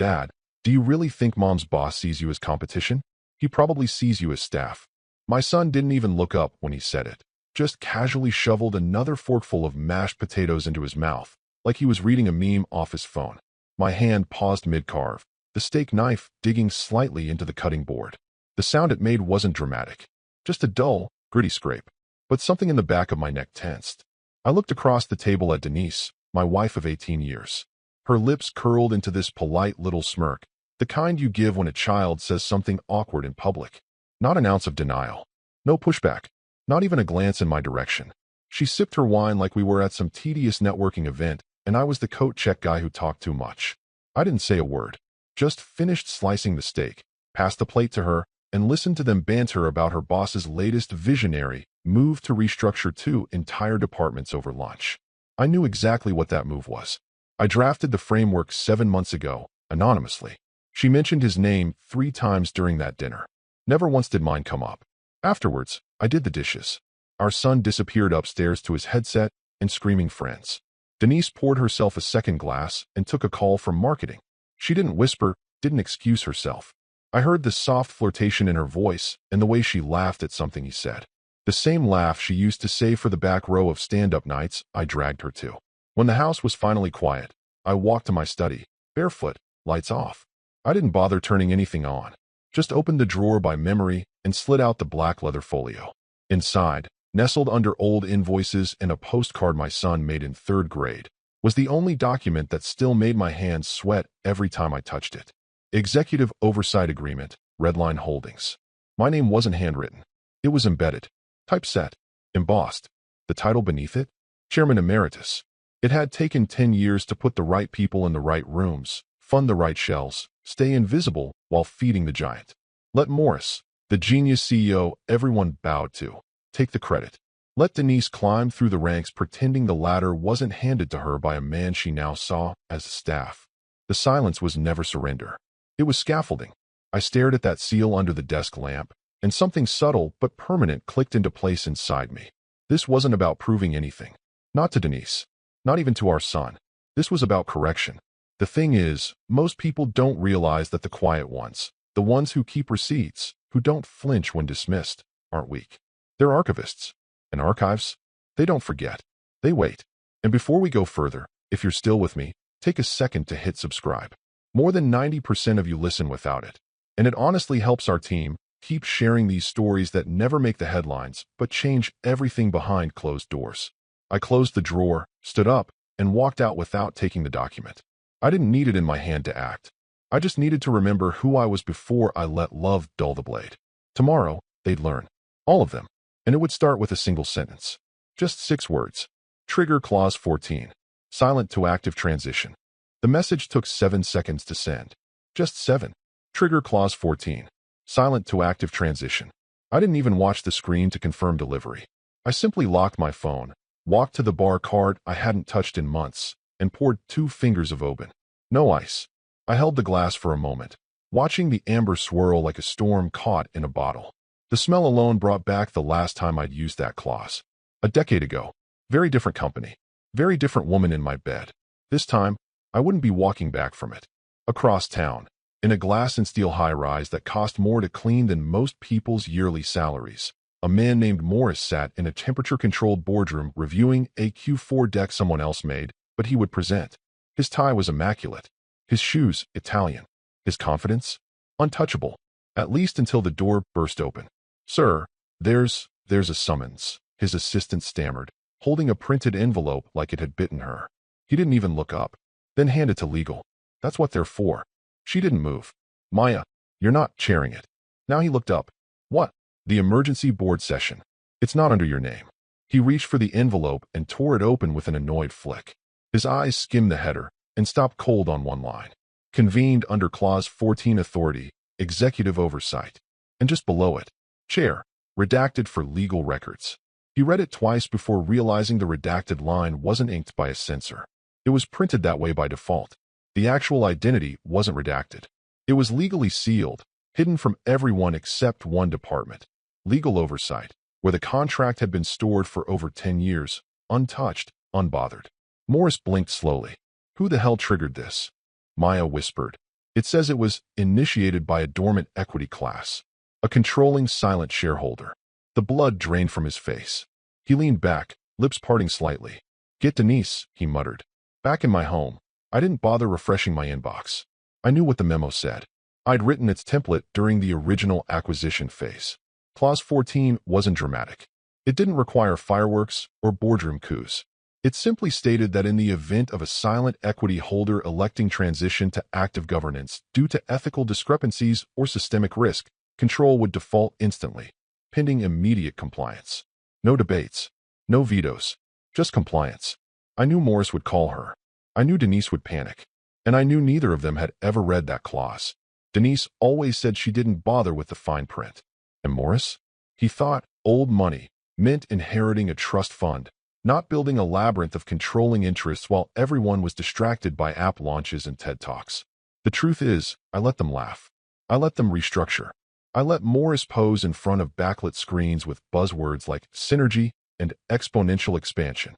Dad, do you really think Mom's boss sees you as competition? He probably sees you as staff. My son didn't even look up when he said it, just casually shoveled another forkful of mashed potatoes into his mouth, like he was reading a meme off his phone. My hand paused mid-carve, the steak knife digging slightly into the cutting board. The sound it made wasn't dramatic, just a dull, gritty scrape. But something in the back of my neck tensed. I looked across the table at Denise, my wife of 18 years. Her lips curled into this polite little smirk, the kind you give when a child says something awkward in public. Not an ounce of denial. No pushback. Not even a glance in my direction. She sipped her wine like we were at some tedious networking event, and I was the coat check guy who talked too much. I didn't say a word. Just finished slicing the steak, passed the plate to her, and listened to them banter about her boss's latest visionary move to restructure 2 entire departments over lunch. I knew exactly what that move was. I drafted the framework 7 months ago, anonymously. She mentioned his name 3 times during that dinner. Never once did mine come up. Afterwards, I did the dishes. Our son disappeared upstairs to his headset and screaming friends. Denise poured herself a second glass and took a call from marketing. She didn't whisper, didn't excuse herself. I heard the soft flirtation in her voice and the way she laughed at something he said. The same laugh she used to say for the back row of stand-up nights I dragged her to. When the house was finally quiet, I walked to my study, barefoot, lights off. I didn't bother turning anything on. Just opened the drawer by memory and slid out the black leather folio. Inside, nestled under old invoices and a postcard my son made in 3rd grade, was the only document that still made my hands sweat every time I touched it. Executive Oversight Agreement, Redline Holdings. My name wasn't handwritten. It was embedded, typeset, embossed. The title beneath it? Chairman Emeritus. It had taken 10 years to put the right people in the right rooms, fund the right shells, stay invisible while feeding the giant. Let Morris, the genius CEO everyone bowed to, take the credit. Let Denise climb through the ranks pretending the ladder wasn't handed to her by a man she now saw as staff. The silence was never surrender. It was scaffolding. I stared at that seal under the desk lamp, and something subtle but permanent clicked into place inside me. This wasn't about proving anything. Not to Denise. Not even to our son. This was about correction. The thing is, most people don't realize that the quiet ones, the ones who keep receipts, who don't flinch when dismissed, aren't weak. They're archivists. And archives? They don't forget. They wait. And before we go further, if you're still with me, take a second to hit subscribe. More than 90% of you listen without it. And it honestly helps our team keep sharing these stories that never make the headlines, but change everything behind closed doors. I closed the drawer, stood up, and walked out without taking the document. I didn't need it in my hand to act. I just needed to remember who I was before I let love dull the blade. Tomorrow, they'd learn. All of them. And it would start with a single sentence. Just 6 words. Trigger Clause 14. Silent to active transition. The message took 7 seconds to send. Just 7. Trigger Clause 14. Silent to active transition. I didn't even watch the screen to confirm delivery. I simply locked my phone, walked to the bar cart I hadn't touched in months, and poured 2 fingers of open. No ice. I held the glass for a moment, watching the amber swirl like a storm caught in a bottle. The smell alone brought back the last time I'd used that clause. A decade ago. Very different company. Very different woman in my bed. This time, I wouldn't be walking back from it. Across town, in a glass and steel high-rise that cost more to clean than most people's yearly salaries, a man named Morris sat in a temperature-controlled boardroom reviewing a Q4 deck someone else made, but he would present. His tie was immaculate. His shoes, Italian. His confidence? Untouchable. At least until the door burst open. "Sir, there's a summons," his assistant stammered, holding a printed envelope like it had bitten her. He didn't even look up. Then hand it to legal. That's what they're for. She didn't move. "Maya, you're not chairing it." Now he looked up. "What?" "The emergency board session. It's not under your name." He reached for the envelope and tore it open with an annoyed flick. His eyes skimmed the header and stopped cold on one line. Convened under Clause 14 Authority, Executive Oversight. And just below it, Chair, redacted for legal records. He read it twice before realizing the redacted line wasn't inked by a censor. It was printed that way by default. The actual identity wasn't redacted. It was legally sealed, hidden from everyone except one department, Legal Oversight, where the contract had been stored for over 10 years, untouched, unbothered. Morris blinked slowly. Who the hell triggered this? Maya whispered. It says it was initiated by a dormant equity class, a controlling silent shareholder. The blood drained from his face. He leaned back, lips parting slightly. "Get Denise," he muttered. Back in my home, I didn't bother refreshing my inbox. I knew what the memo said. I'd written its template during the original acquisition phase. Clause 14 wasn't dramatic. It didn't require fireworks or boardroom coups. It simply stated that in the event of a silent equity holder electing transition to active governance due to ethical discrepancies or systemic risk, control would default instantly, pending immediate compliance. No debates, no vetoes, just compliance. I knew Morris would call her. I knew Denise would panic. And I knew neither of them had ever read that clause. Denise always said she didn't bother with the fine print. And Morris? He thought old money meant inheriting a trust fund, not building a labyrinth of controlling interests while everyone was distracted by app launches and TED Talks. The truth is, I let them laugh. I let them restructure. I let Morris pose in front of backlit screens with buzzwords like synergy and exponential expansion.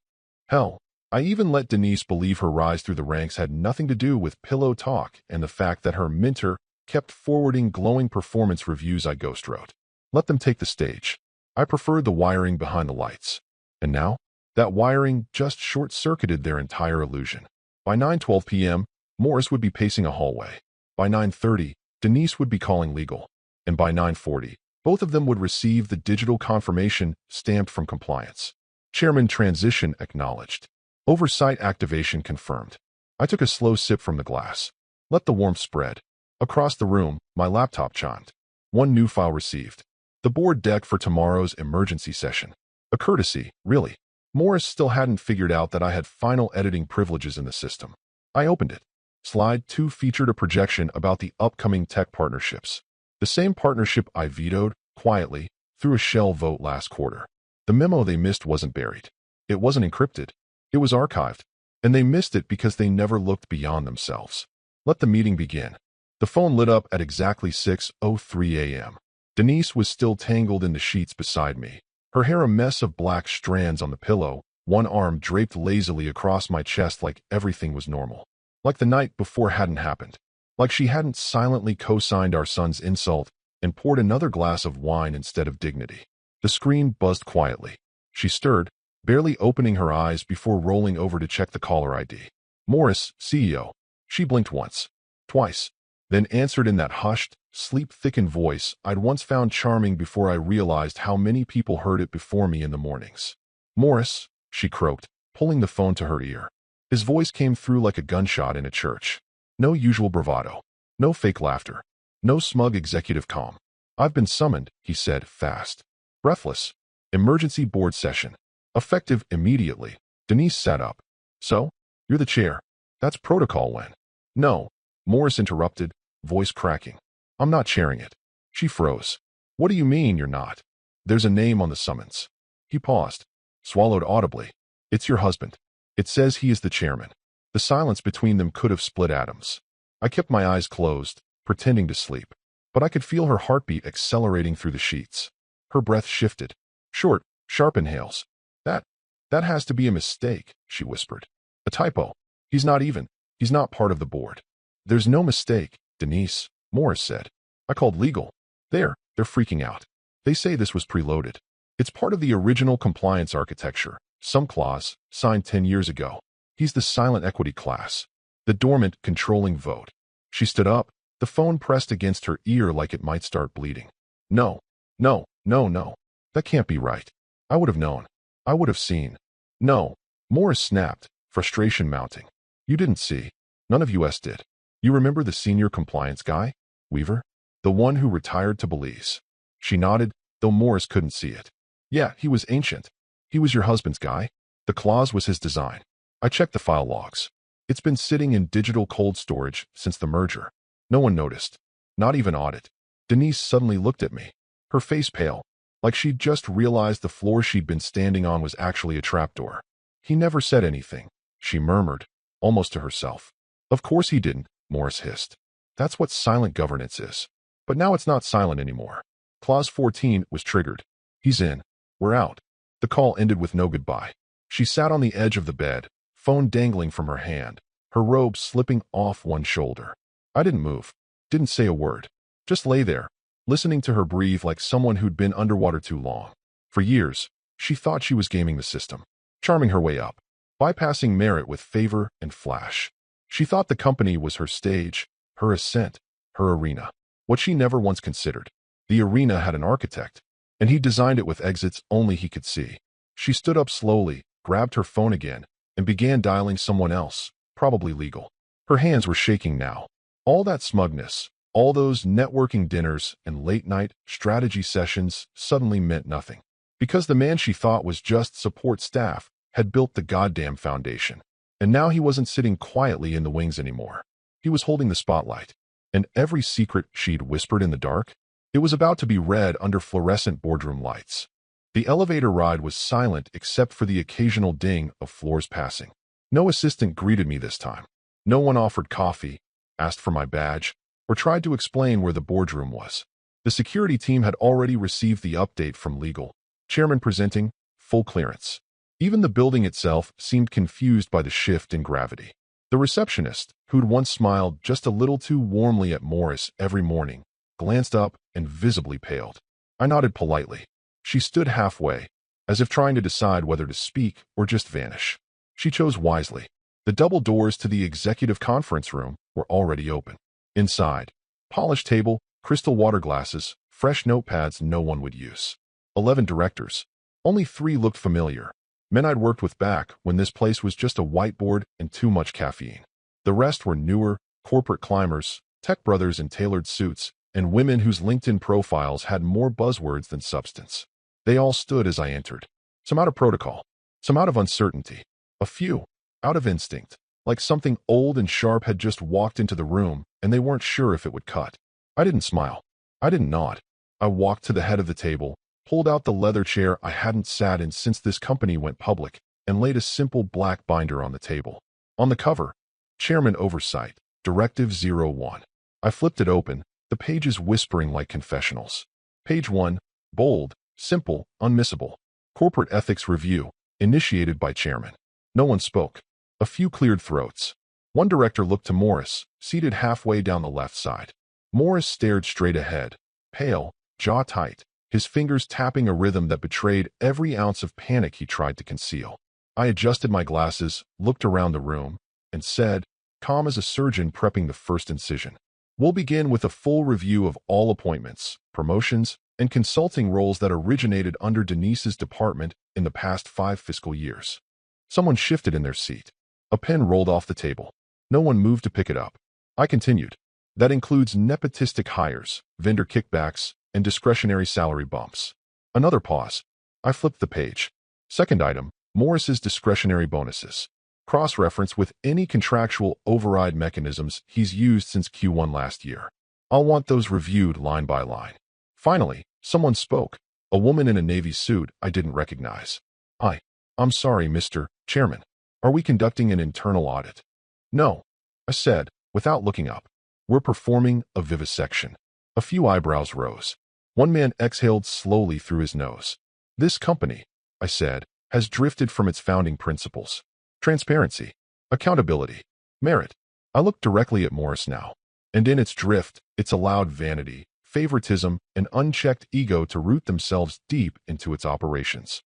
Hell, I even let Denise believe her rise through the ranks had nothing to do with pillow talk and the fact that her mentor kept forwarding glowing performance reviews I ghostwrote. Let them take the stage. I preferred the wiring behind the lights. And now, that wiring just short-circuited their entire illusion. By 9:12 p.m., Morris would be pacing a hallway. By 9:30, Denise would be calling legal. And by 9:40, both of them would receive the digital confirmation stamped from compliance. Chairman transition acknowledged. Oversight activation confirmed. I took a slow sip from the glass. Let the warmth spread. Across the room, my laptop chimed. One new file received. The board deck for tomorrow's emergency session. A courtesy, really. Morris still hadn't figured out that I had final editing privileges in the system. I opened it. Slide 2 featured a projection about the upcoming tech partnerships. The same partnership I vetoed, quietly, through a shell vote last quarter. The memo they missed wasn't buried. It wasn't encrypted. It was archived. And they missed it because they never looked beyond themselves. Let the meeting begin. The phone lit up at exactly 6:03 a.m. Denise was still tangled in the sheets beside me, her hair a mess of black strands on the pillow, one arm draped lazily across my chest like everything was normal. Like the night before hadn't happened. Like she hadn't silently co-signed our son's insult and poured another glass of wine instead of dignity. The screen buzzed quietly. She stirred, barely opening her eyes before rolling over to check the caller ID. Morris, CEO. She blinked once, twice, then answered in that hushed, sleep-thickened voice I'd once found charming before I realized how many people heard it before me in the mornings. "Morris," she croaked, pulling the phone to her ear. His voice came through like a gunshot in a church. No usual bravado. No fake laughter. No smug executive calm. "I've been summoned," he said, fast. Breathless. "Emergency board session. Effective immediately." Denise sat up. "So? You're the chair. That's protocol when." "No," Morris interrupted, voice cracking. "I'm not chairing it." She froze. "What do you mean you're not? There's a name on the summons." He paused, swallowed audibly. "It's your husband. It says he is the chairman." The silence between them could have split atoms. I kept my eyes closed, pretending to sleep. But I could feel her heartbeat accelerating through the sheets. Her breath shifted. Short, sharp inhales. That has to be a mistake," she whispered. "A typo. He's not part of the board." "There's no mistake, Denise," Morris said. "I called legal. They're freaking out. They say this was preloaded. It's part of the original compliance architecture, some clause, signed 10 years ago. He's the silent equity class. The dormant, controlling vote." She stood up, the phone pressed against her ear like it might start bleeding. No. That can't be right. I would have known. I would have seen." "No." Morris snapped, frustration mounting. "You didn't see. None of us did. You remember the senior compliance guy? Weaver? The one who retired to Belize?" She nodded, though Morris couldn't see it. "Yeah, he was ancient. He was your husband's guy. The clause was his design. I checked the file logs. It's been sitting in digital cold storage since the merger. No one noticed. Not even audit." Denise suddenly looked at me, her face pale, like she'd just realized the floor she'd been standing on was actually a trapdoor. "He never said anything," she murmured, almost to herself. "Of course he didn't," Morris hissed. "That's what silent governance is. But now it's not silent anymore." Clause 14 was triggered. "He's in. We're out." The call ended with no goodbye. She sat on the edge of the bed, phone dangling from her hand, her robe slipping off one shoulder. I didn't move, didn't say a word, just lay there, listening to her breathe like someone who'd been underwater too long. For years, she thought she was gaming the system, charming her way up, bypassing merit with favor and flash. She thought the company was her stage, her ascent, her arena. What she never once considered. The arena had an architect, and he designed it with exits only he could see. She stood up slowly, grabbed her phone again, and began dialing someone else, probably legal. Her hands were shaking now. All that smugness, all those networking dinners and late-night strategy sessions suddenly meant nothing. Because the man she thought was just support staff had built the goddamn foundation. And now he wasn't sitting quietly in the wings anymore. He was holding the spotlight. And every secret she'd whispered in the dark, it was about to be read under fluorescent boardroom lights. The elevator ride was silent except for the occasional ding of floors passing. No assistant greeted me this time. No one offered coffee, asked for my badge, or tried to explain where the boardroom was. The security team had already received the update from legal. Chairman presenting, full clearance. Even the building itself seemed confused by the shift in gravity. The receptionist, who'd once smiled just a little too warmly at Morris every morning, glanced up and visibly paled. I nodded politely. She stood halfway, as if trying to decide whether to speak or just vanish. She chose wisely. The double doors to the executive conference room were already open. Inside, polished table, crystal water glasses, fresh notepads no one would use. 11 directors. Only 3 looked familiar. Men I'd worked with back when this place was just a whiteboard and too much caffeine. The rest were newer, corporate climbers, tech brothers in tailored suits, and women whose LinkedIn profiles had more buzzwords than substance. They all stood as I entered. Some out of protocol, some out of uncertainty, a few out of instinct, like something old and sharp had just walked into the room and they weren't sure if it would cut. I didn't smile. I didn't nod. I walked to the head of the table, pulled out the leather chair I hadn't sat in since this company went public, and laid a simple black binder on the table. On the cover, Chairman Oversight, Directive 01. I flipped it open, the pages whispering like confessionals. Page 1, bold, simple, unmissable. Corporate Ethics Review, initiated by Chairman. No one spoke. A few cleared throats. One director looked to Morris, seated halfway down the left side. Morris stared straight ahead, pale, jaw tight, his fingers tapping a rhythm that betrayed every ounce of panic he tried to conceal. I adjusted my glasses, looked around the room, and said, calm as a surgeon prepping the first incision. We'll begin with a full review of all appointments, promotions, and consulting roles that originated under Denise's department in the past 5 fiscal years. Someone shifted in their seat. A pen rolled off the table. No one moved to pick it up. I continued. That includes nepotistic hires, vendor kickbacks, and discretionary salary bumps. Another pause. I flipped the page. Second item, Morris's discretionary bonuses. Cross-reference with any contractual override mechanisms he's used since Q1 last year. I'll want those reviewed line by line. Finally, someone spoke. A woman in a navy suit I didn't recognize. I'm sorry, Mr. Chairman. Are we conducting an internal audit? No, I said, without looking up. We're performing a vivisection. A few eyebrows rose. One man exhaled slowly through his nose. This company, I said, has drifted from its founding principles. Transparency, accountability, merit. I looked directly at Morris now. And in its drift, it's allowed vanity, favoritism, and unchecked ego to root themselves deep into its operations.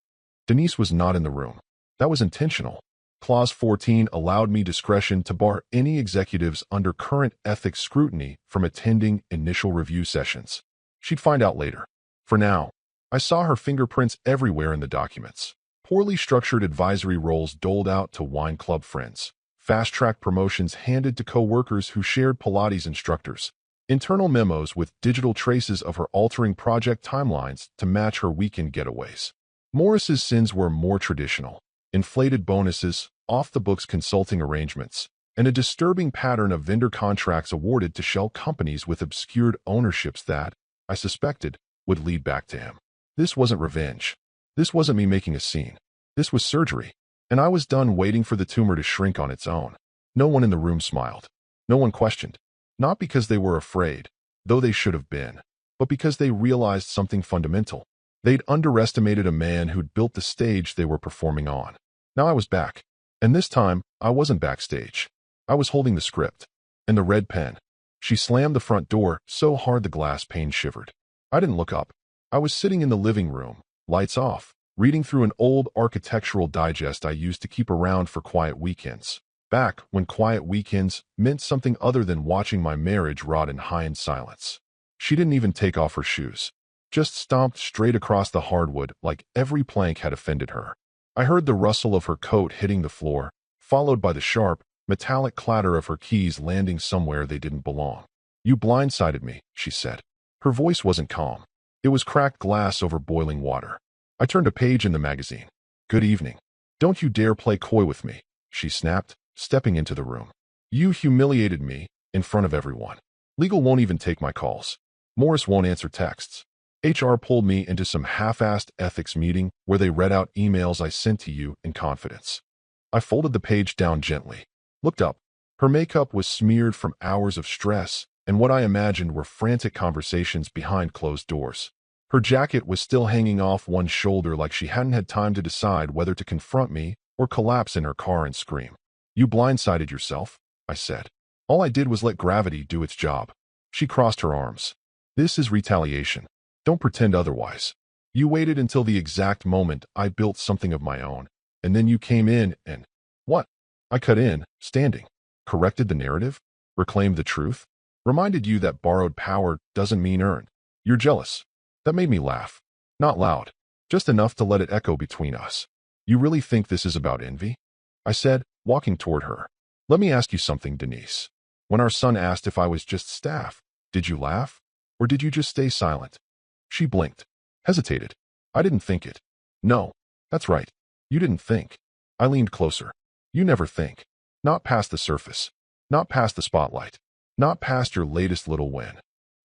Denise was not in the room. That was intentional. Clause 14 allowed me discretion to bar any executives under current ethics scrutiny from attending initial review sessions. She'd find out later. For now, I saw her fingerprints everywhere in the documents. Poorly structured advisory roles doled out to wine club friends. Fast-track promotions handed to co-workers who shared Pilates instructors. Internal memos with digital traces of her altering project timelines to match her weekend getaways. Morris's sins were more traditional. Inflated bonuses, off-the-books consulting arrangements, and a disturbing pattern of vendor contracts awarded to shell companies with obscured ownerships that, I suspected, would lead back to him. This wasn't revenge. This wasn't me making a scene. This was surgery. And I was done waiting for the tumor to shrink on its own. No one in the room smiled. No one questioned. Not because they were afraid, though they should have been, but because they realized something fundamental. They'd underestimated a man who'd built the stage they were performing on. Now I was back. And this time, I wasn't backstage. I was holding the script. And the red pen. She slammed the front door so hard the glass pane shivered. I didn't look up. I was sitting in the living room, lights off, reading through an old architectural digest I used to keep around for quiet weekends. Back when quiet weekends meant something other than watching my marriage rot in high-end silence. She didn't even take off her shoes. Just stomped straight across the hardwood like every plank had offended her. I heard the rustle of her coat hitting the floor, followed by the sharp, metallic clatter of her keys landing somewhere they didn't belong. "You blindsided me," she said. Her voice wasn't calm. It was cracked glass over boiling water. I turned a page in the magazine. "Good evening. Don't you dare play coy with me," she snapped, stepping into the room. "You humiliated me in front of everyone. Legal won't even take my calls. Morris won't answer texts. HR pulled me into some half-assed ethics meeting where they read out emails I sent to you in confidence." I folded the page down gently, looked up. Her makeup was smeared from hours of stress and what I imagined were frantic conversations behind closed doors. Her jacket was still hanging off one shoulder like she hadn't had time to decide whether to confront me or collapse in her car and scream. "You blindsided yourself," I said. "All I did was let gravity do its job." She crossed her arms. "This is retaliation. Don't pretend otherwise. You waited until the exact moment I built something of my own, and then you came in and—" "What?" I cut in, standing. "Corrected the narrative? Reclaimed the truth? Reminded you that borrowed power doesn't mean earned. You're jealous." That made me laugh. Not loud, just enough to let it echo between us. "You really think this is about envy?" I said, walking toward her. "Let me ask you something, Denise. When our son asked if I was just staff, did you laugh? Or did you just stay silent?" She blinked, hesitated. "I didn't think it." "No, that's right. You didn't think." I leaned closer. "You never think. Not past the surface. Not past the spotlight. Not past your latest little win.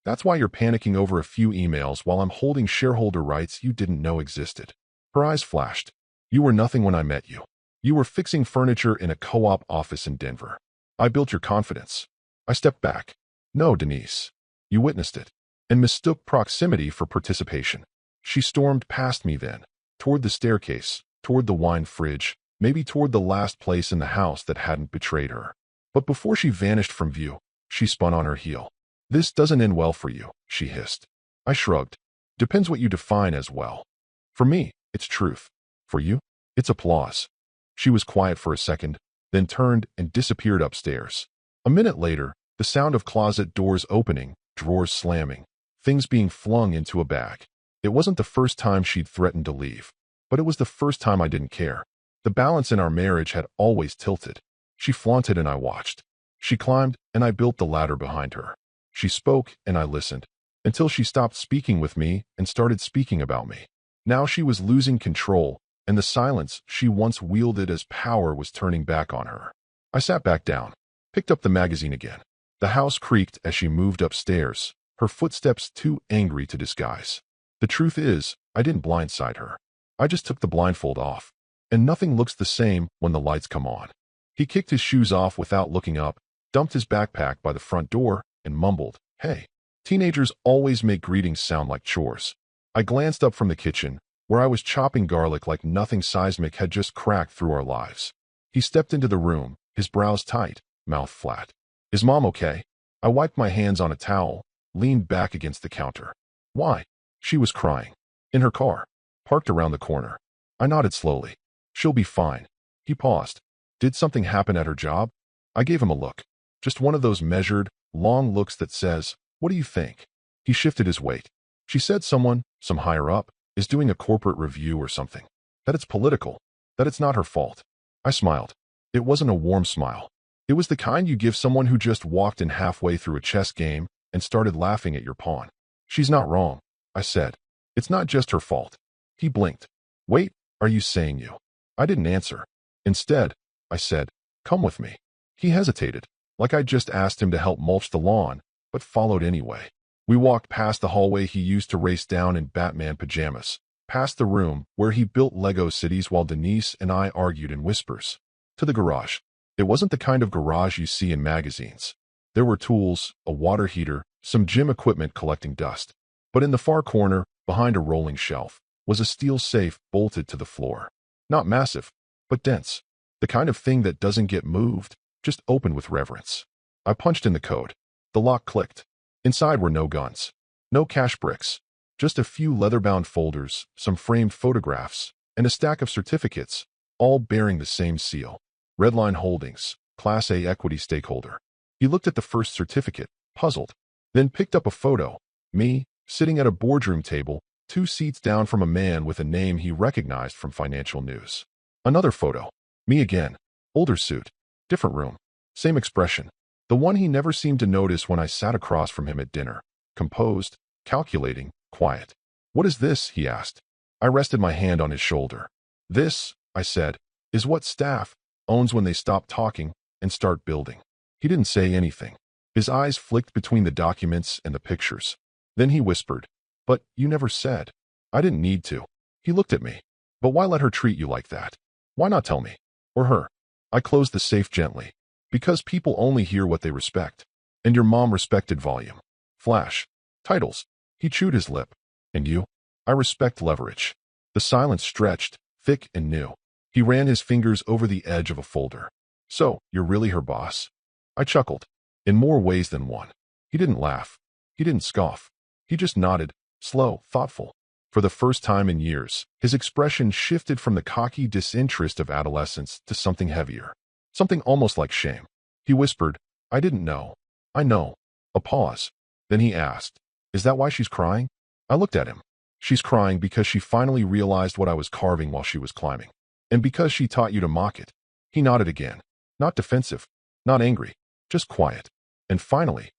That's why you're panicking over a few emails while I'm holding shareholder rights you didn't know existed." Her eyes flashed. "You were nothing when I met you. You were fixing furniture in a co-op office in Denver. I built your confidence." I stepped back. "No, Denise. You witnessed it and mistook proximity for participation." She stormed past me then, toward the staircase, toward the wine fridge, maybe toward the last place in the house that hadn't betrayed her. But before she vanished from view, she spun on her heel. "This doesn't end well for you," she hissed. I shrugged. "Depends what you define as well. For me, it's truth. For you, it's applause." She was quiet for a second, then turned and disappeared upstairs. A minute later, the sound of closet doors opening, drawers slamming, things being flung into a bag. It wasn't the first time she'd threatened to leave, but it was the first time I didn't care. The balance in our marriage had always tilted. She flaunted and I watched. She climbed and I built the ladder behind her. She spoke and I listened, until she stopped speaking with me and started speaking about me. Now she was losing control, and the silence she once wielded as power was turning back on her. I sat back down, picked up the magazine again. The house creaked as she moved upstairs, her footsteps too angry to disguise. The truth is, I didn't blindside her. I just took the blindfold off. And nothing looks the same when the lights come on. He kicked his shoes off without looking up, dumped his backpack by the front door, and mumbled, "Hey." Teenagers always make greetings sound like chores. I glanced up from the kitchen, where I was chopping garlic like nothing seismic had just cracked through our lives. He stepped into the room, his brows tight, mouth flat. "Is Mom okay?" I wiped my hands on a towel, leaned back against the counter. "Why?" She was crying. "In her car. Parked around the corner." I nodded slowly. "She'll be fine." He paused. "Did something happen at her job?" I gave him a look. Just one of those measured, long looks that says, "What do you think?" He shifted his weight. "She said someone, some higher up, is doing a corporate review or something. That it's political. That it's not her fault." I smiled. It wasn't a warm smile. It was the kind you give someone who just walked in halfway through a chess game and started laughing at your pawn. "She's not wrong," I said. "It's not just her fault." He blinked. "Wait, are you saying you?" I didn't answer. Instead, I said, "Come with me." He hesitated, like I'd just asked him to help mulch the lawn, but followed anyway. We walked past the hallway he used to race down in Batman pajamas, past the room where he built Lego cities while Denise and I argued in whispers, to the garage. It wasn't the kind of garage you see in magazines. There were tools, a water heater, some gym equipment collecting dust. But in the far corner, behind a rolling shelf, was a steel safe bolted to the floor. Not massive, but dense. The kind of thing that doesn't get moved, just opened with reverence. I punched in the code. The lock clicked. Inside were no guns, no cash bricks, just a few leather-bound folders, some framed photographs, and a stack of certificates, all bearing the same seal. Redline Holdings, Class A equity stakeholder. He looked at the first certificate, puzzled, then picked up a photo. Me, sitting at a boardroom table, 2 seats down from a man with a name he recognized from financial news. Another photo. Me again. Older suit. Different room. Same expression. The one he never seemed to notice when I sat across from him at dinner. Composed, calculating, quiet. "What is this?" he asked. I rested my hand on his shoulder. "This," I said, "is what staff owns when they stop talking and start building." He didn't say anything. His eyes flicked between the documents and the pictures. Then he whispered, "But you never said." I didn't need to. He looked at me. "But why let her treat you like that? Why not tell me? Or her?" I closed the safe gently. "Because people only hear what they respect. And your mom respected volume. Flash. Titles." He chewed his lip. "And you?" "I respect leverage." The silence stretched, thick and new. He ran his fingers over the edge of a folder. "So, you're really her boss?" I chuckled. "In more ways than one." He didn't laugh. He didn't scoff. He just nodded, slow, thoughtful. For the first time in years, his expression shifted from the cocky disinterest of adolescence to something heavier. Something almost like shame. He whispered, "I didn't know." "I know." A pause. Then he asked, "Is that why she's crying?" I looked at him. "She's crying because she finally realized what I was carving while she was climbing. And because she taught you to mock it." He nodded again. Not defensive. Not angry. Just quiet. And finally,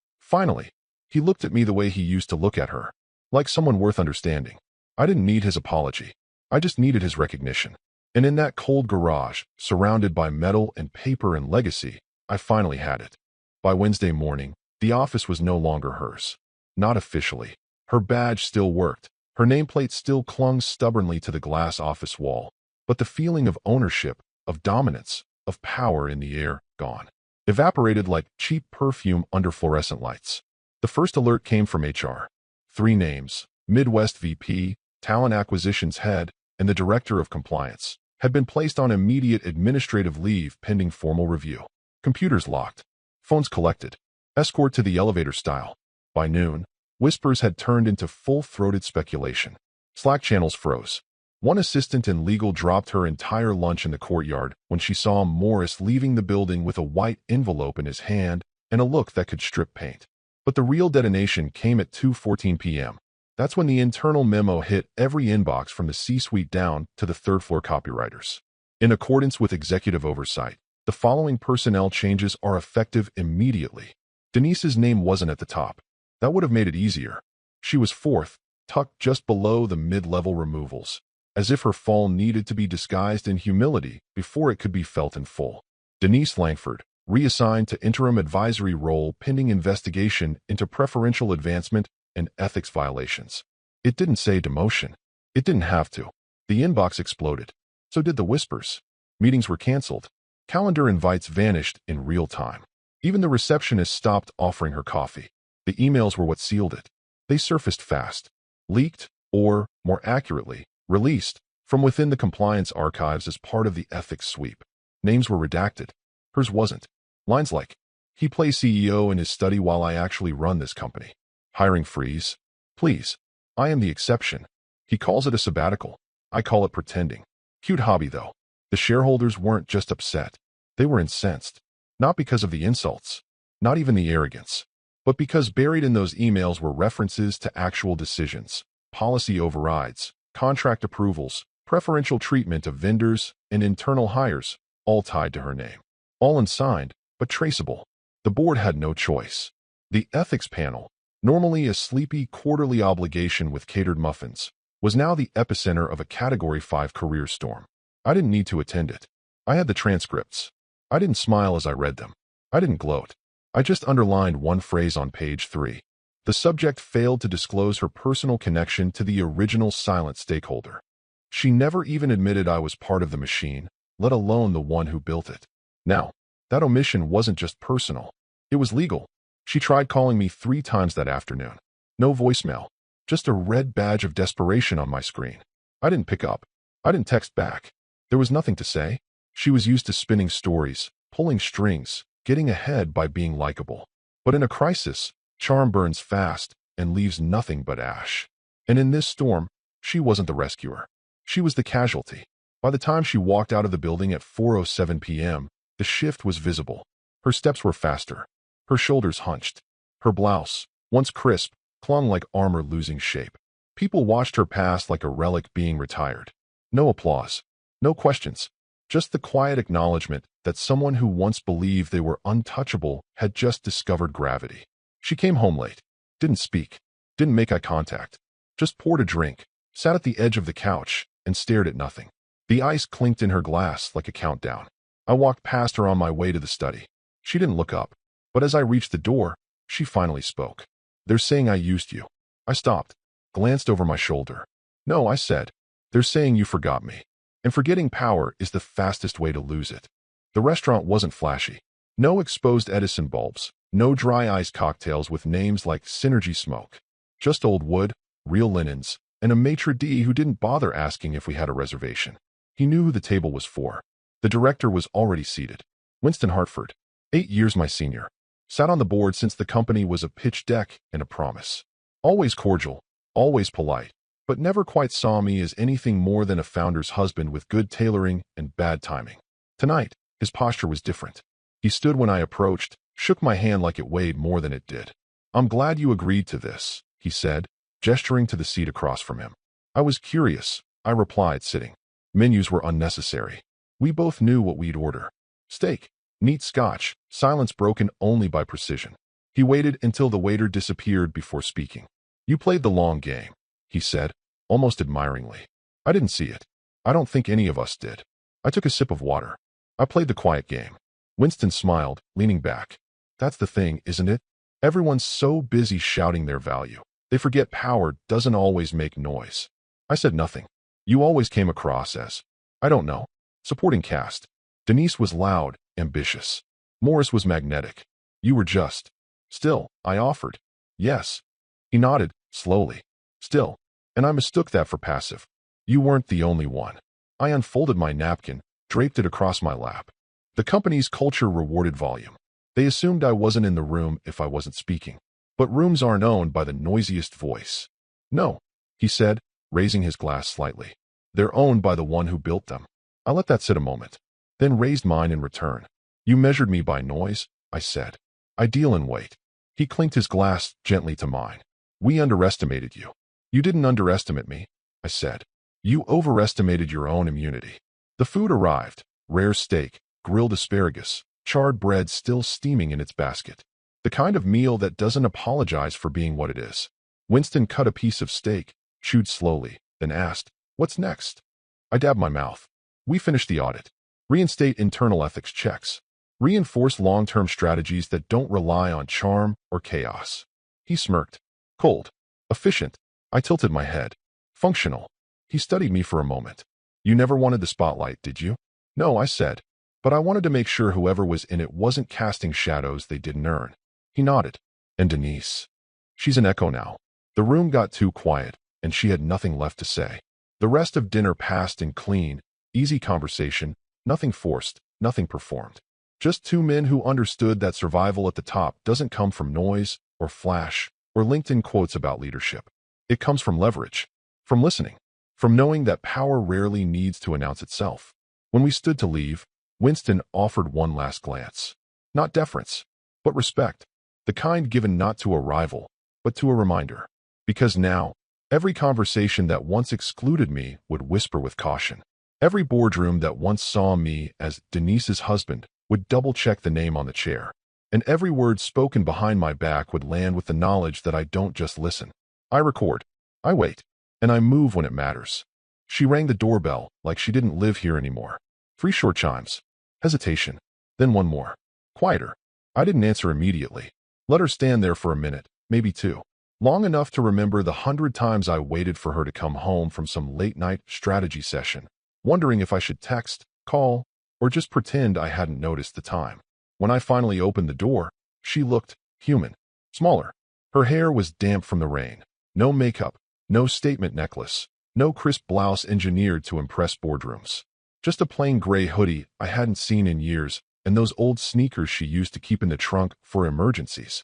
he looked at me the way he used to look at her. Like someone worth understanding. I didn't need his apology. I just needed his recognition. And in that cold garage, surrounded by metal and paper and legacy, I finally had it. By Wednesday morning, the office was no longer hers. Not officially. Her badge still worked. Her nameplate still clung stubbornly to the glass office wall. But the feeling of ownership, of dominance, of power in the air, gone. Evaporated like cheap perfume under fluorescent lights. The first alert came from HR. 3 names, Midwest VP, Talent Acquisitions Head, and the Director of Compliance, had been placed on immediate administrative leave pending formal review. Computers locked. Phones collected. Escort to the elevator style. By noon, whispers had turned into full-throated speculation. Slack channels froze. One assistant in legal dropped her entire lunch in the courtyard when she saw Morris leaving the building with a white envelope in his hand and a look that could strip paint. But the real detonation came at 2:14 p.m. That's when the internal memo hit every inbox from the C-suite down to the third-floor copywriters. In accordance with executive oversight, the following personnel changes are effective immediately. Denise's name wasn't at the top. That would have made it easier. She was 4th, tucked just below the mid-level removals, as if her fall needed to be disguised in humility before it could be felt in full. Denise Langford, reassigned to interim advisory role pending investigation into preferential advancement and ethics violations. It didn't say demotion. It didn't have to. The inbox exploded. So did the whispers. Meetings were canceled. Calendar invites vanished in real time. Even the receptionist stopped offering her coffee. The emails were what sealed it. They surfaced fast. Leaked, or, more accurately, released, from within the compliance archives as part of the ethics sweep. Names were redacted. Hers wasn't. Lines like, "He plays CEO in his study while I actually run this company." Hiring freeze. Please. I am the exception. He calls it a sabbatical. I call it pretending. Cute hobby, though. The shareholders weren't just upset. They were incensed. Not because of the insults. Not even the arrogance. But because buried in those emails were references to actual decisions, policy overrides, contract approvals, preferential treatment of vendors, and internal hires, all tied to her name. All unsigned, but traceable. The board had no choice. The ethics panel, normally a sleepy quarterly obligation with catered muffins, was now the epicenter of a Category 5 career storm. I didn't need to attend it. I had the transcripts. I didn't smile as I read them. I didn't gloat. I just underlined one phrase on page 3. The subject failed to disclose her personal connection to the original silent stakeholder. She never even admitted I was part of the machine, let alone the one who built it. Now, that omission wasn't just personal. It was legal. She tried calling me 3 times that afternoon. No voicemail. Just a red badge of desperation on my screen. I didn't pick up. I didn't text back. There was nothing to say. She was used to spinning stories, pulling strings, getting ahead by being likable. But in a crisis, charm burns fast and leaves nothing but ash. And in this storm, she wasn't the rescuer. She was the casualty. By the time she walked out of the building at 4:07 p.m., the shift was visible. Her steps were faster. Her shoulders hunched. Her blouse, once crisp, clung like armor losing shape. People watched her pass like a relic being retired. No applause. No questions. Just the quiet acknowledgement that someone who once believed they were untouchable had just discovered gravity. She came home late. Didn't speak. Didn't make eye contact. Just poured a drink, sat at the edge of the couch, and stared at nothing. The ice clinked in her glass like a countdown. I walked past her on my way to the study. She didn't look up, but as I reached the door, she finally spoke. "They're saying I used you." I stopped, glanced over my shoulder. "No," I said. "They're saying you forgot me. And forgetting power is the fastest way to lose it." The restaurant wasn't flashy. No exposed Edison bulbs, no dry ice cocktails with names like Synergy Smoke. Just old wood, real linens, and a maitre d' who didn't bother asking if we had a reservation. He knew who the table was for. The director was already seated. Winston Hartford, 8 years my senior. Sat on the board since the company was a pitch deck and a promise. Always cordial, always polite, but never quite saw me as anything more than a founder's husband with good tailoring and bad timing. Tonight, his posture was different. He stood when I approached, shook my hand like it weighed more than it did. "I'm glad you agreed to this," he said, gesturing to the seat across from him. "I was curious," I replied, sitting. Menus were unnecessary. We both knew what we'd order. Steak, neat scotch, silence broken only by precision. He waited until the waiter disappeared before speaking. "You played the long game," he said, almost admiringly. "I didn't see it. I don't think any of us did." I took a sip of water. "I played the quiet game." Winston smiled, leaning back. "That's the thing, isn't it? Everyone's so busy shouting their value. They forget power doesn't always make noise." I said nothing. "You always came across as, I don't know, supporting cast. Denise was loud, ambitious. Morris was magnetic. You were just." "Still," I offered. "Yes." He nodded, slowly. "Still." And I mistook that for passive. "You weren't the only one." I unfolded my napkin, draped it across my lap. The company's culture rewarded volume. They assumed I wasn't in the room if I wasn't speaking. But rooms aren't owned by the noisiest voice. "No," he said, raising his glass slightly. "They're owned by the one who built them." I let that sit a moment, then raised mine in return. "You measured me by noise," I said. "I deal in weight." He clinked his glass gently to mine. "We underestimated you." "You didn't underestimate me," I said. "You overestimated your own immunity." The food arrived. Rare steak, grilled asparagus, charred bread still steaming in its basket. The kind of meal that doesn't apologize for being what it is. Winston cut a piece of steak, chewed slowly, then asked, "What's next?" I dabbed my mouth. "We finished the audit. Reinstate internal ethics checks. Reinforce long-term strategies that don't rely on charm or chaos." He smirked. "Cold. Efficient." I tilted my head. "Functional." He studied me for a moment. "You never wanted the spotlight, did you?" "No," I said. "But I wanted to make sure whoever was in it wasn't casting shadows they didn't earn." He nodded. "And Denise?" "She's an echo now." The room got too quiet, and she had nothing left to say. The rest of dinner passed in clean, easy conversation, nothing forced, nothing performed. Just two men who understood that survival at the top doesn't come from noise, or flash, or LinkedIn quotes about leadership. It comes from leverage, from listening, from knowing that power rarely needs to announce itself. When we stood to leave, Winston offered one last glance. Not deference, but respect. The kind given not to a rival, but to a reminder. Because now, every conversation that once excluded me would whisper with caution. Every boardroom that once saw me as Denise's husband would double-check the name on the chair. And every word spoken behind my back would land with the knowledge that I don't just listen. I record. I wait. And I move when it matters. She rang the doorbell like she didn't live here anymore. 3 short chimes. Hesitation. Then one more. Quieter. I didn't answer immediately. Let her stand there for a minute, maybe 2. Long enough to remember the 100 times I waited for her to come home from some late-night strategy session, wondering if I should text, call, or just pretend I hadn't noticed the time. When I finally opened the door, she looked human, smaller. Her hair was damp from the rain. No makeup, no statement necklace, no crisp blouse engineered to impress boardrooms. Just a plain gray hoodie I hadn't seen in years, and those old sneakers she used to keep in the trunk for emergencies.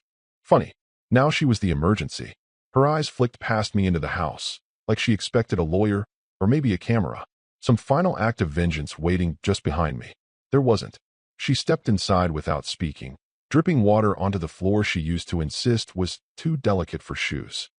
Funny. Now she was the emergency. Her eyes flicked past me into the house, like she expected a lawyer, or maybe a camera. Some final act of vengeance waiting just behind me. There wasn't. She stepped inside without speaking, dripping water onto the floor she used to insist was too delicate for shoes.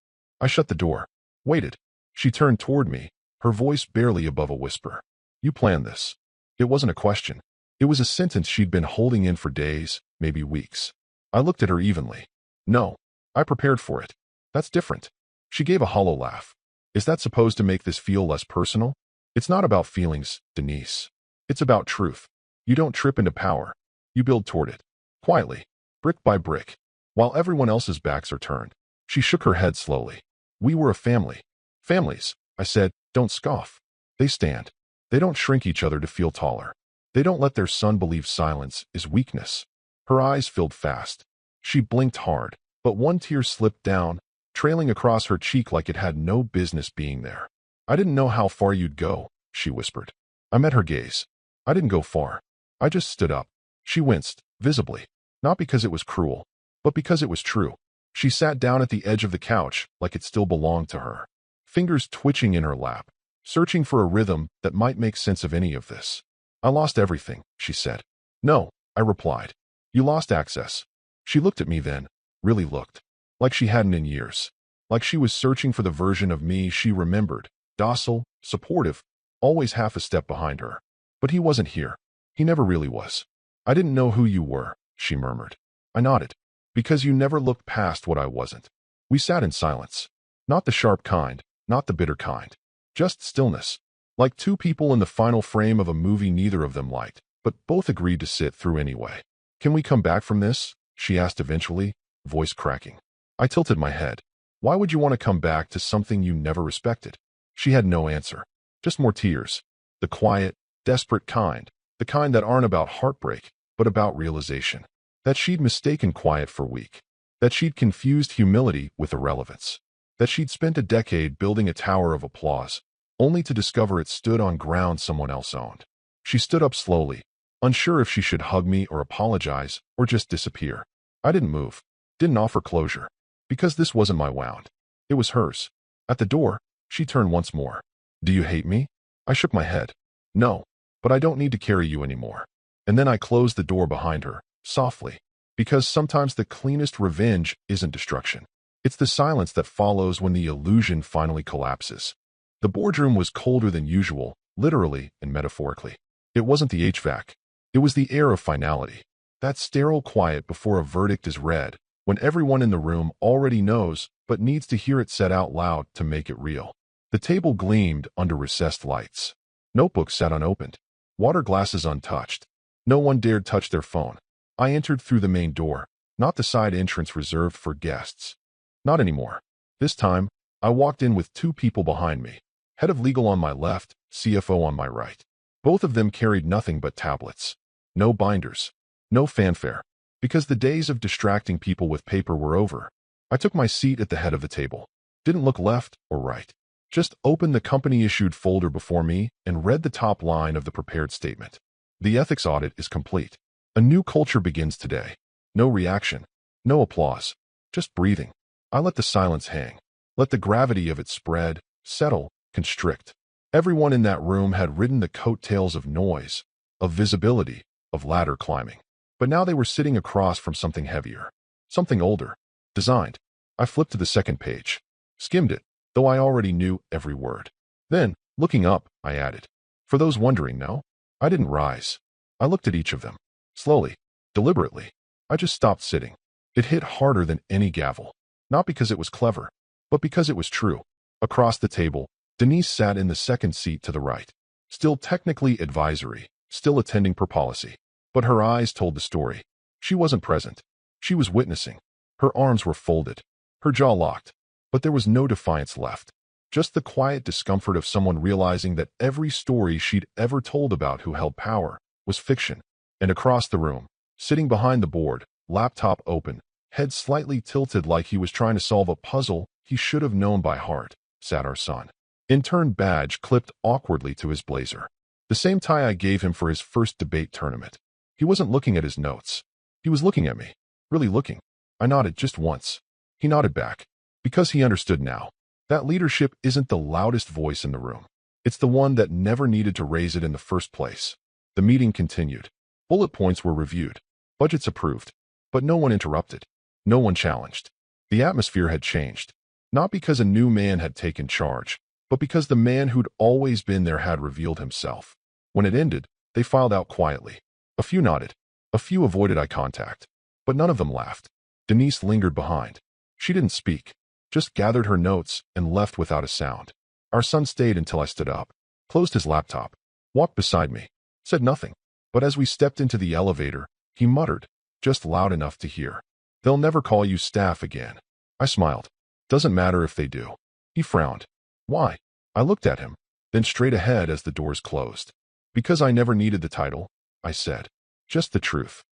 I shut the door. Waited. She turned toward me, her voice barely above a whisper. You planned this. It wasn't a question. It was a sentence she'd been holding in for days, maybe weeks. I looked at her evenly. No. I prepared for it. That's different. She gave a hollow laugh. Is that supposed to make this feel less personal? It's not about feelings, Denise. It's about truth. You don't trip into power. You build toward it. Quietly. Brick by brick. While everyone else's backs are turned. She shook her head slowly. We were a family. Families, I said, don't scoff. They stand. They don't shrink each other to feel taller. They don't let their son believe silence is weakness. Her eyes filled fast. She blinked hard, but one tear slipped down, trailing across her cheek like it had no business being there. I didn't know how far you'd go, she whispered. I met her gaze. I didn't go far. I just stood up. She winced, visibly, not because it was cruel, but because it was true. She sat down at the edge of the couch like it still belonged to her, fingers twitching in her lap, searching for a rhythm that might make sense of any of this. I lost everything, she said. No, I replied. You lost access. She looked at me then, really looked, like she hadn't in years, like she was searching for the version of me she remembered, docile, supportive, always half a step behind her. But he wasn't here. He never really was. I didn't know who you were, she murmured. I nodded. Because you never looked past what I wasn't. We sat in silence. Not the sharp kind, not the bitter kind. Just stillness. Like two people in the final frame of a movie neither of them liked, but both agreed to sit through anyway. Can we come back from this? She asked eventually, voice cracking. I tilted my head. Why would you want to come back to something you never respected? She had no answer. Just more tears. The quiet, desperate kind. The kind that aren't about heartbreak, but about realization. That she'd mistaken quiet for weak. That she'd confused humility with irrelevance. That she'd spent a decade building a tower of applause, only to discover it stood on ground someone else owned. She stood up slowly, unsure if she should hug me or apologize or just disappear. I didn't move, didn't offer closure, because this wasn't my wound. It was hers. At the door, she turned once more. Do you hate me? I shook my head. No, but I don't need to carry you anymore. And then I closed the door behind her, softly, because sometimes the cleanest revenge isn't destruction. It's the silence that follows when the illusion finally collapses. The boardroom was colder than usual, literally and metaphorically. It wasn't the HVAC. It was the air of finality. That sterile quiet before a verdict is read, when everyone in the room already knows but needs to hear it said out loud to make it real. The table gleamed under recessed lights. Notebooks sat unopened. Water glasses untouched. No one dared touch their phone. I entered through the main door, not the side entrance reserved for guests. Not anymore. This time, I walked in with two people behind me. Head of legal on my left, CFO on my right. Both of them carried nothing but tablets. No binders. No fanfare. Because the days of distracting people with paper were over. I took my seat at the head of the table. Didn't look left or right. Just opened the company-issued folder before me and read the top line of the prepared statement. The ethics audit is complete. A new culture begins today. No reaction. No applause. Just breathing. I let the silence hang. Let the gravity of it spread, settle, constrict. Everyone in that room had ridden the coattails of noise, of visibility, of ladder climbing. But now they were sitting across from something heavier. Something older. Designed. I flipped to the second page. Skimmed it, though I already knew every word. Then, looking up, I added. For those wondering, no? I didn't rise. I looked at each of them. Slowly. Deliberately. I just stopped sitting. It hit harder than any gavel. Not because it was clever, but because it was true. Across the table, Denise sat in the second seat to the right. Still technically advisory, still attending per policy. But her eyes told the story. She wasn't present. She was witnessing. Her arms were folded. Her jaw locked. But there was no defiance left. Just the quiet discomfort of someone realizing that every story she'd ever told about who held power was fiction. And across the room, sitting behind the board, laptop open, head slightly tilted like he was trying to solve a puzzle he should have known by heart, sat our son. Intern badge clipped awkwardly to his blazer. The same tie I gave him for his first debate tournament. He wasn't looking at his notes. He was looking at me. Really looking. I nodded just once. He nodded back. Because he understood now. That leadership isn't the loudest voice in the room. It's the one that never needed to raise it in the first place. The meeting continued. Bullet points were reviewed. Budgets approved. But no one interrupted. No one challenged. The atmosphere had changed. Not because a new man had taken charge, but because the man who'd always been there had revealed himself. When it ended, they filed out quietly. A few nodded. A few avoided eye contact. But none of them laughed. Denise lingered behind. She didn't speak, just gathered her notes and left without a sound. Our son stayed until I stood up, closed his laptop, walked beside me, said nothing. But as we stepped into the elevator, he muttered, just loud enough to hear, "They'll never call you staff again." I smiled. "Doesn't matter if they do." He frowned. "Why?" I looked at him, then straight ahead as the doors closed. "Because I never needed the title," I said. Just the truth.